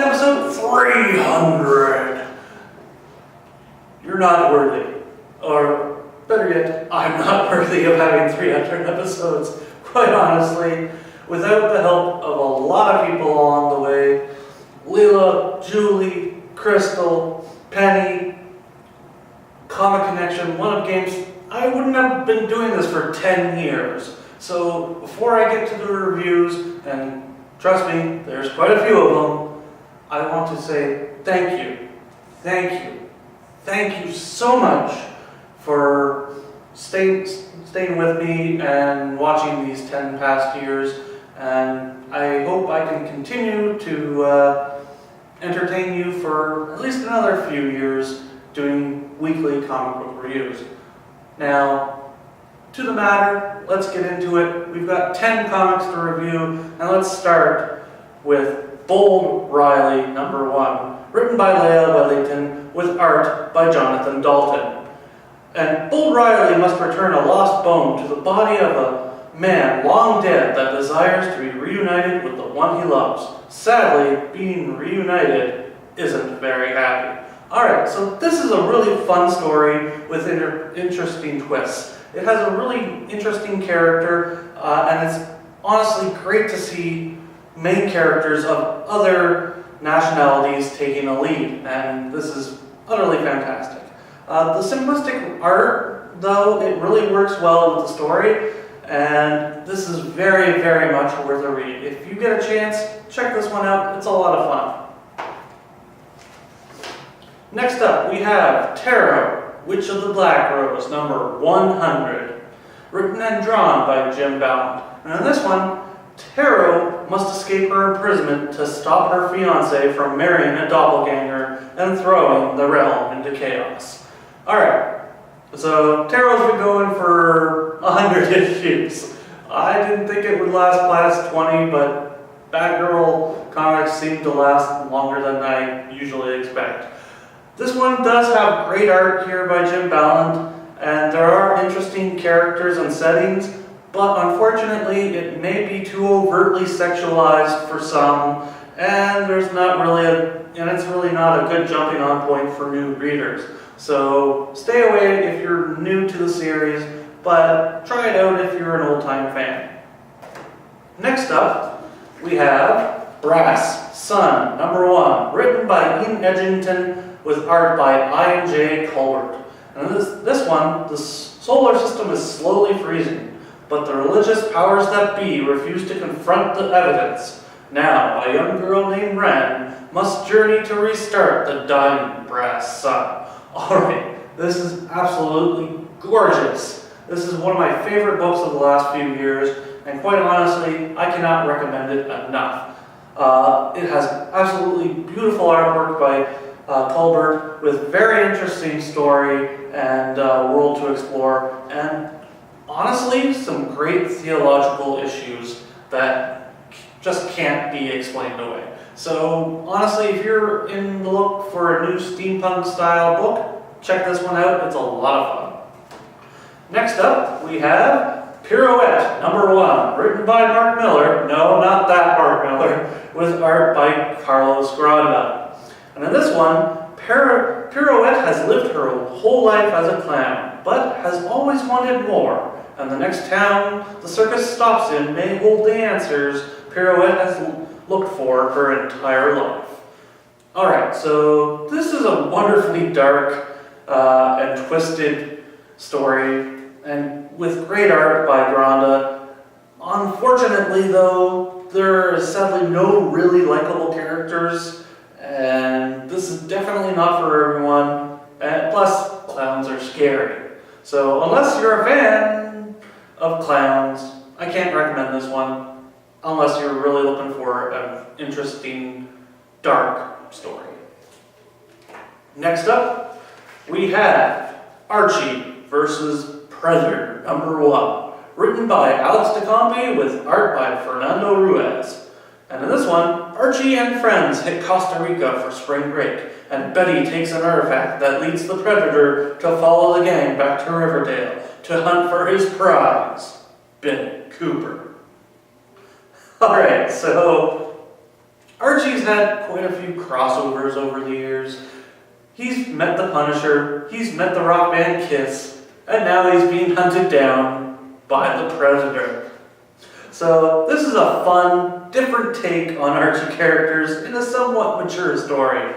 episode 300. You're not worthy. Or, better yet, I'm not worthy of having 300 episodes. Quite honestly, without the help of a lot of people along the way, Leela, Julie, Crystal, Penny, Comic Connection, One Up Games, I wouldn't have been doing this for 10 years. So before I get to the reviews, and trust me, there's quite a few of them, I want to say thank you. Thank you. Thank you so much for staying with me and watching these 10 past years. And I hope I can continue to entertain you for at least another few years doing weekly comic book reviews. Now, to the matter, let's get into it. We've got 10 comics to review, and let's start with Bold Riley #1, written by Leah Wellington, with art by Jonathan Dalton. And Bold Riley must return a lost bone to the body of a man long dead that desires to be reunited with the one he loves. Sadly, being reunited isn't very happy. Alright, so this is a really fun story with interesting twists. It has a really interesting character, and it's honestly great to see main characters of other nationalities taking a lead, and this is utterly fantastic. The simplistic art, though, it really works well with the story, and this is very, very much worth a read. If you get a chance, check this one out. It's a lot of fun. Next up, we have Tarot, Witch of the Black Rose, #100, written and drawn by Jim Ballant. And in this one, Tarot must escape her imprisonment to stop her fiancé from marrying a doppelganger and throwing the realm into chaos. Alright, so Tarot's been going for 100 issues. I didn't think it would last past 20, but Batgirl comics seem to last longer than I usually expect. This one does have great art here by Jim Ballant, and there are interesting characters and settings, but unfortunately it may be too overtly sexualized for some, and it's really not a good jumping on point for new readers. So stay away if you're new to the series, but try it out if you're an old-time fan. Next up, we have Brat Son, #1, written by Ian Edgington, with art by Ian J. Colbert. And this one, the solar system is slowly freezing, but the religious powers that be refuse to confront the evidence. Now, a young girl named Ren must journey to restart the dying Brat Son. Alright, this is absolutely gorgeous. This is one of my favorite books of the last few years, and quite honestly, I cannot recommend it enough. It has absolutely beautiful artwork by Colbert, with very interesting story and world to explore, and honestly, some great theological issues that just can't be explained away. So honestly, if you're in the look for a new steampunk style book, check this one out. It's a lot of fun. Next up, we have Pirouette #1, written by Mark Miller. No, not that Mark Miller, with art by Carlos Granda. And in this one, Pirouette has lived her whole life as a clown, but has always wanted more. And the next town the circus stops in may hold the answers Pirouette has looked for her entire life. Alright, so this is a wonderfully dark and twisted story, and with great art by Granda. Unfortunately, though, there is sadly no really likable characters, and this is definitely not for everyone, and plus, clowns are scary. So unless you're a fan of clowns, I can't recommend this one, unless you're really looking for an interesting, dark story. Next up, we have Archie versus Predator #1, written by Alex DeCampi with art by Fernando Ruiz. And in this one, Archie and friends hit Costa Rica for spring break, and Betty takes an artifact that leads the Predator to follow the gang back to Riverdale to hunt for his prize, Ben Cooper. Alright, so Archie's had quite a few crossovers over the years. He's met the Punisher, he's met the rock band Kiss, and now he's being hunted down by the Predator. So this is a fun, different take on Archie characters in a somewhat mature story.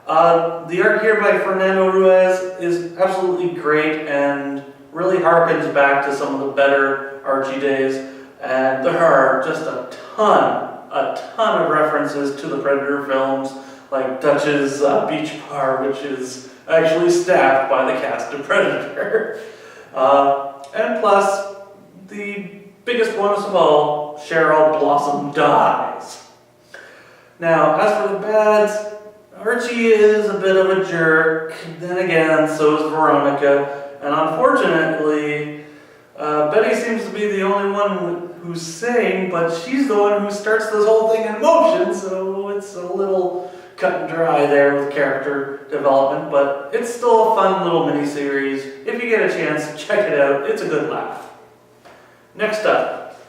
The art here by Fernando Ruiz is absolutely great and really harkens back to some of the better Archie days, and there are just a ton of references to the Predator films, like Dutch's beach bar, which is actually staffed by the cast of Predator. And plus, the biggest bonus of all, Cheryl Blossom dies. Now, as for the bads, Archie is a bit of a jerk, then again, so is Veronica, and unfortunately, Betty seems to be the only one who's sane, but she's the one who starts this whole thing in motion, so it's a little cut and dry there with character development, but it's still a fun little mini-series. If you get a chance, check it out. It's a good laugh. Next up,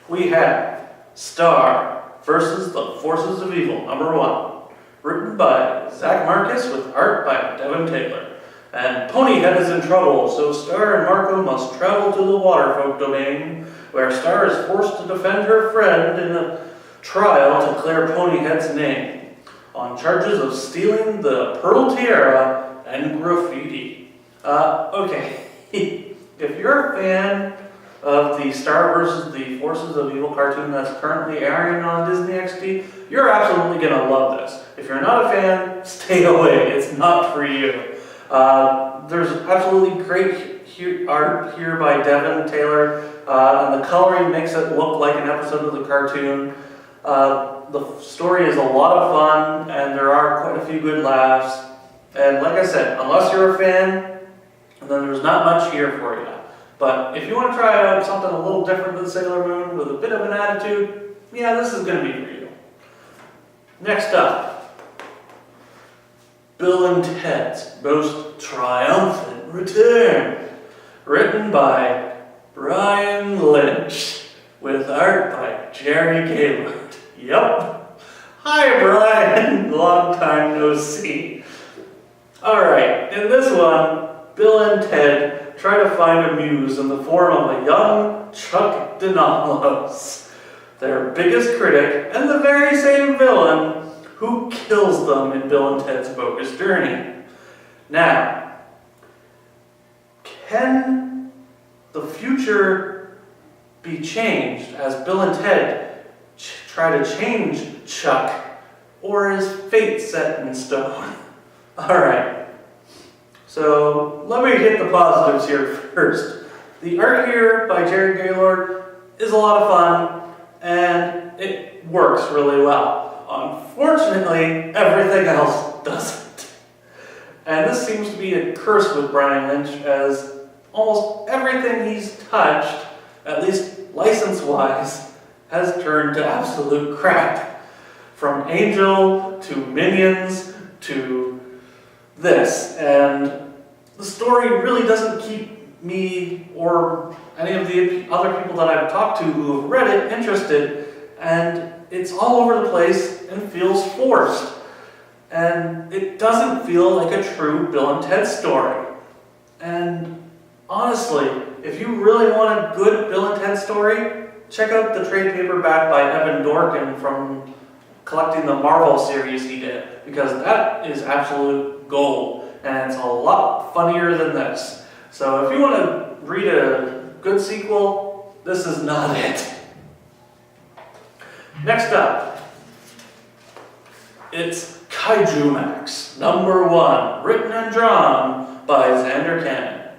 we have Star versus the Forces of Evil, #1. Written by Zach Marcus with art by Devin Taylor. And Ponyhead is in trouble, so Star and Marco must travel to the Waterfolk domain, where Star is forced to defend her friend in a trial to clear Ponyhead's name, on charges of stealing the Pearl Tiara and graffiti. Okay, if you're a fan of the Star vs. the Forces of Evil cartoon that's currently airing on Disney XD, you're absolutely going to love this. If you're not a fan, stay away. It's not for you. There's absolutely great art here by Devin Taylor, and the coloring makes it look like an episode of the cartoon. The story is a lot of fun, and there are quite a few good laughs. And like I said, unless you're a fan, then there's not much here for you. But if you want to try out something a little different than Sailor Moon with a bit of an attitude, yeah, this is going to be for you. Next up, Bill and Ted's Most Triumphant Return, written by Brian Lynch, with art by Jerry Gaylord. Yep. Hi, Brian. Long time no see. Alright, in this one, Bill and Ted try to find a muse in the form of a young Chuck Denolos, their biggest critic and the very same villain who kills them in Bill and Ted's Bogus Journey. Now, can the future be changed as Bill and Ted try to change Chuck, or is fate set in stone? Alright, so let me hit the positives here first. The art here by Jerry Gaylord is a lot of fun, and it works really well. Unfortunately, everything else doesn't. And this seems to be a curse with Brian Lynch, as almost everything he's touched, at least license-wise, has turned to absolute crap. From Angel to Minions to this. And the story really doesn't keep me or any of the other people that I've talked to who have read it interested, and it's all over the place and feels forced. And it doesn't feel like a true Bill and Ted story. And honestly, if you really want a good Bill and Ted story, check out the trade paperback by Evan Dorkin from collecting the Marvel series he did, because that is absolute gold, and it's a lot funnier than this. So if you want to read a good sequel, this is not it. Next up, it's Kaijumax, #1, written and drawn by Xander Head.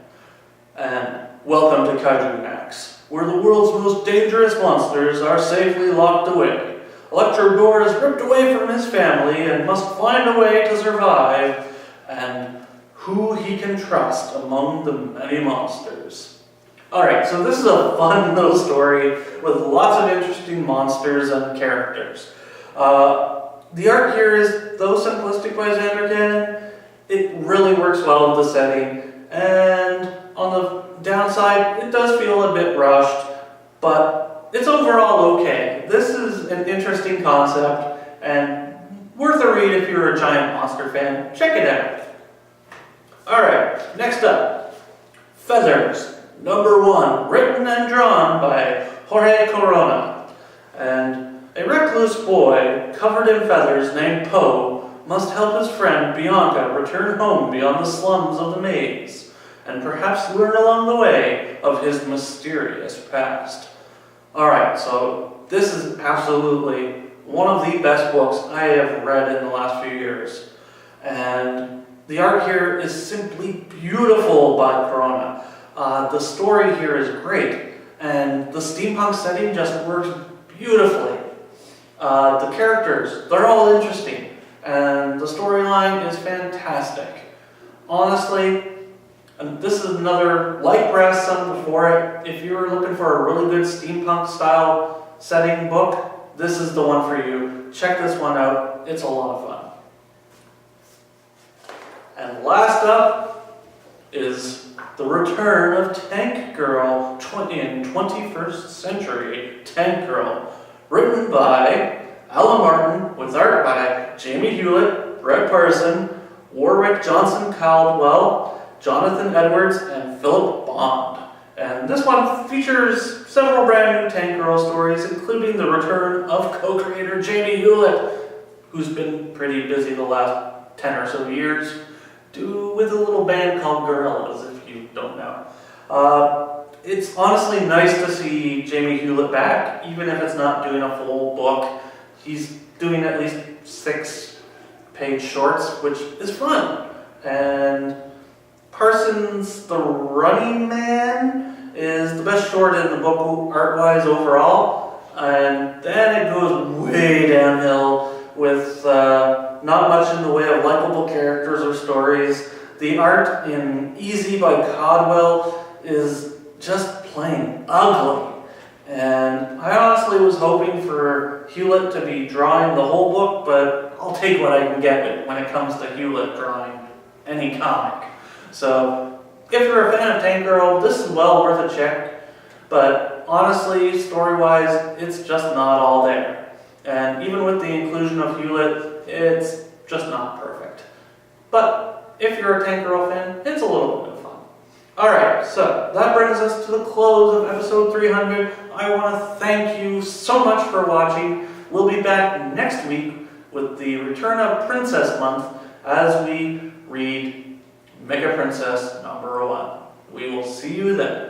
And welcome to Kaijumax, where the world's most dangerous monsters are safely locked away. Electro Gore is ripped away from his family and must find a way to survive, and who he can trust among the many monsters. Alright, so this is a fun little story with lots of interesting monsters and characters. The art here is, though simplistic by Xander Head, it really works well with the setting, and on the downside, it does feel a bit rushed, but it's overall okay. This is an interesting concept, and Worth a read if you're a giant monster fan. Check it out. Alright, next up. Feathers, #1, written and drawn by Jorge Corona. And a recluse boy covered in feathers named Poe must help his friend Bianca return home beyond the slums of the maze, and perhaps learn along the way of his mysterious past. Alright, so this is absolutely one of the best books I have read in the last few years. And the art here is simply beautiful by Corona. The story here is great, and the steampunk setting just works beautifully. The characters, they're all interesting, and the storyline is fantastic. Honestly, and this is another, like Brat Son before it, if you're looking for a really good steampunk style setting book, this is the one for you. Check this one out, it's a lot of fun. And last up is the return of Tank Girl in 21st Century Tank Girl, written by Alan Martin with art by Jamie Hewlett, Brett Parson, Warwick Johnson Caldwell, Jonathan Edwards, and Philip Bond. And this one features several brand new Tank Girl stories, including the return of co-creator Jamie Hewlett, who's been pretty busy the last 10 or so years, with a little band called Gorillaz, if you don't know. It's honestly nice to see Jamie Hewlett back, even if it's not doing a full book. He's doing at least 6-page shorts, which is fun. And Parsons' The Running Man is the best short in the book art-wise overall, and then it goes way downhill with not much in the way of likable characters or stories. The art in Easy by Caldwell is just plain ugly, and I honestly was hoping for Hewlett to be drawing the whole book, but I'll take what I can get when it comes to Hewlett drawing any comic. So, if you're a fan of Tank Girl, this is well worth a check, but honestly, story-wise, it's just not all there. And even with the inclusion of Hewlett, it's just not perfect. But if you're a Tank Girl fan, it's a little bit of fun. Alright, so that brings us to the close of episode 300. I want to thank you so much for watching. We'll be back next week with the return of Princess Month as we read Mega Princess #1. We will see you then.